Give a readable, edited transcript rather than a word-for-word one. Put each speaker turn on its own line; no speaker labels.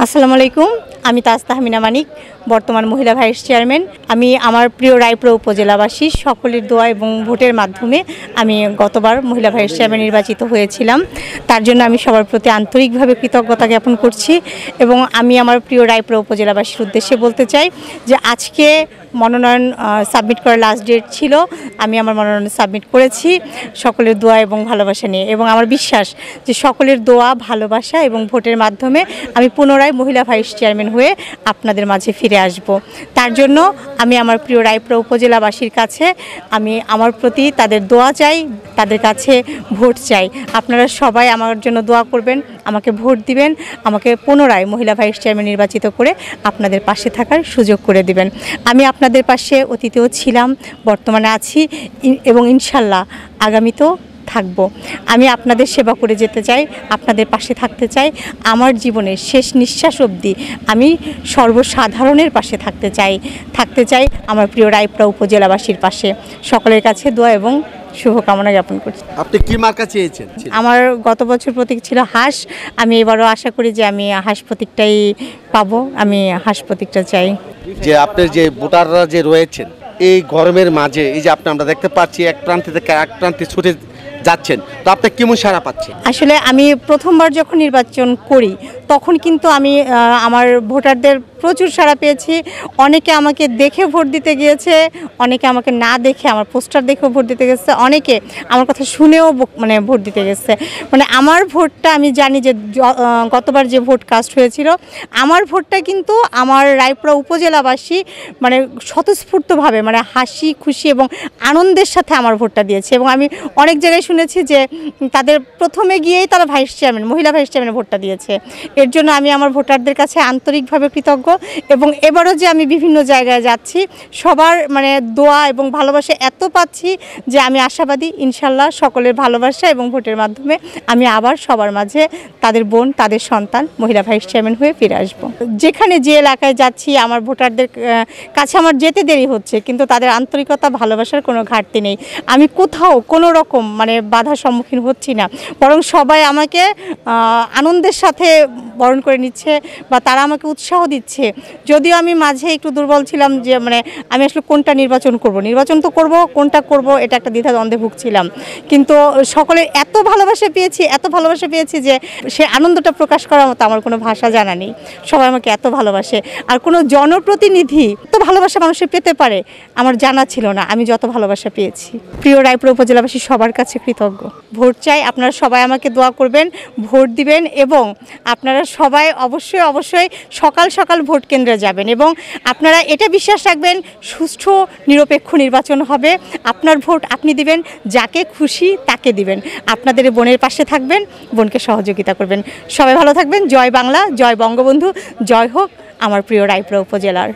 আসসালামু আলাইকুম। আমি তাজ তাহমিনা মানিক, বর্তমান মহিলা ভাইস চেয়ারম্যান। আমি আমার প্রিয় রায়পুরা উপজেলাবাসী সকলের দোয়া এবং ভোটের মাধ্যমে আমি গতবার মহিলা ভাইস চেয়ারম্যান নির্বাচিত হয়েছিলাম। তার জন্য আমি সবার প্রতি আন্তরিকভাবে কৃতজ্ঞতা জ্ঞাপন করছি এবং আমি আমার প্রিয় রায়পুরা উপজেলাবাসীর উদ্দেশ্যে বলতে চাই যে আজকে মনোনয়ন সাবমিট করার লাস্ট ডেট ছিল। আমি আমার মনোনয়ন সাবমিট করেছি সকলের দোয়া এবং ভালোবাসা নিয়ে, এবং আমার বিশ্বাস যে সকলের দোয়া, ভালোবাসা এবং ভোটের মাধ্যমে আমি পুনরায় মহিলা ভাইস চেয়ারম্যান হয়ে আপনাদের মাঝে ফিরে আসব। তার জন্য আমি আমার প্রিয় রায়পুরা উপজেলাবাসীর কাছে আমি আমার প্রতি তাদের দোয়া চাই, তাদের কাছে ভোট চাই। আপনারা সবাই আমার জন্য দোয়া করবেন, আমাকে ভোট দিবেন, আমাকে পুনরায় মহিলা ভাইস চেয়ারম্যান নির্বাচিত করে আপনাদের পাশে থাকার সুযোগ করে দিবেন। আমি আপনাদের পাশে অতীতেও ছিলাম, বর্তমানে আছি এবং ইনশাল্লাহ আগামীতেও থাকব। আমি আপনাদের সেবা করে যেতে চাই, আপনাদের পাশে থাকতে চাই। আমার জীবনের শেষ নিঃশ্বাস অবধি আমি সর্বসাধারণের পাশে থাকতে চাই আমার প্রিয় রায়পুরা উপজেলাবাসীর পাশে। সকলের কাছে দোয়া এবং শুভকামনা জ্ঞাপন করছি।
আপনি কি মার্কা চেয়েছেন?
আমার গত বছর প্রতীক ছিল হাঁস। আমি এবারও আশা করি যে আমি হাঁস প্রতীকটাই পাবো। আমি হাঁস প্রতীকটা চাই।
যে আপনার যে ভোটাররা যে রয়েছেন এই গরমের মাঝে, এই যে আমরা দেখতে পাচ্ছি এক প্রান্ত থেকে এক প্রান্তে ছুটে যাচ্ছেন, তো আপনি কেমন সাড়া পাচ্ছেন?
আসলে আমি প্রথমবার যখন নির্বাচন করি তখন কিন্তু আমি আমার ভোটারদের প্রচুর সাড়া পেয়েছি। অনেকে আমাকে দেখে ভোট দিতে গিয়েছে, অনেকে আমাকে না দেখে আমার পোস্টার দেখেও ভোট দিতে গেছে, অনেকে আমার কথা শুনেও ভোট দিতে গেছে। আমার ভোটটা আমি জানি যে গতবার যে ভোট কাস্ট হয়েছিল, আমার ভোটটা কিন্তু আমার রায়পুরা উপজেলাবাসী স্বতঃস্ফূর্তভাবে হাসি খুশি এবং আনন্দের সাথে আমার ভোটটা দিয়েছে। এবং আমি অনেক জায়গায় শুনেছি যে তাদের প্রথমে গিয়েই তারা মহিলা ভাইস চেয়ারম্যান ভোটটা দিয়েছে। এর জন্য আমি আমার ভোটারদের কাছে আন্তরিকভাবে কৃতজ্ঞ। এবং এবারও যে আমি বিভিন্ন জায়গায় যাচ্ছি, সবার দোয়া এবং ভালোবাসা এত পাচ্ছি যে আমি আশাবাদী ইনশাল্লাহ সকলের ভালোবাসা এবং ভোটের মাধ্যমে আমি আবার সবার মাঝে তাদের বোন, তাদের সন্তান মহিলা ভাইস চেয়ারম্যান হয়ে ফিরে আসবো। যেখানে যে এলাকায় যাচ্ছি আমার ভোটারদের কাছে আমার যেতে দেরি হচ্ছে, কিন্তু তাদের আন্তরিকতা, ভালোবাসার কোনো ঘাটতি নেই। আমি কোথাও কোনো রকম বাধার সম্মুখীন হচ্ছি না, বরং সবাই আমাকে আনন্দের সাথে বরণ করে নিচ্ছে বা তারা আমাকে উৎসাহ দিচ্ছে। যদিও আমি মাঝে একটু দুর্বল ছিলাম যে আমি আসলে কোনটা নির্বাচন তো করব, কোনটা করব এটা একটা দ্বিধাদ্বন্দ্বে ভুগছিলাম। কিন্তু সকলের এত ভালোবাসা পেয়েছি যে সে আনন্দটা প্রকাশ করার মতো আমার কোনো ভাষা জানা নেই। সবাই আমাকে এত ভালোবাসে। আর কোনো জনপ্রতিনিধি তো ভালোবাসা মানুষের পেতে পারে আমার জানা ছিল না, আমি যত ভালোবাসা পেয়েছি। প্রিয় রায়পুরা উপজেলাবাসী সবার কাছে কৃতজ্ঞ। ভোট চাই, আপনারা সবাই আমাকে দোয়া করবেন, ভোট দিবেন এবং আপনারা সবাই অবশ্যই সকাল সকাল ভোট কেন্দ্রে যাবেন এবং আপনারা এটা বিশ্বাস রাখবেন সুষ্ঠু নিরপেক্ষ নির্বাচন হবে। আপনার ভোট আপনি দিবেন, যাকে খুশি তাকে দিবেন। আপনাদের বোনের পাশে থাকবেন, বোনকে সহযোগিতা করবেন। সবাই ভালো থাকবেন। জয় বাংলা, জয় বঙ্গবন্ধু, জয় হোক আমার প্রিয় রায়পুরা উপজেলার।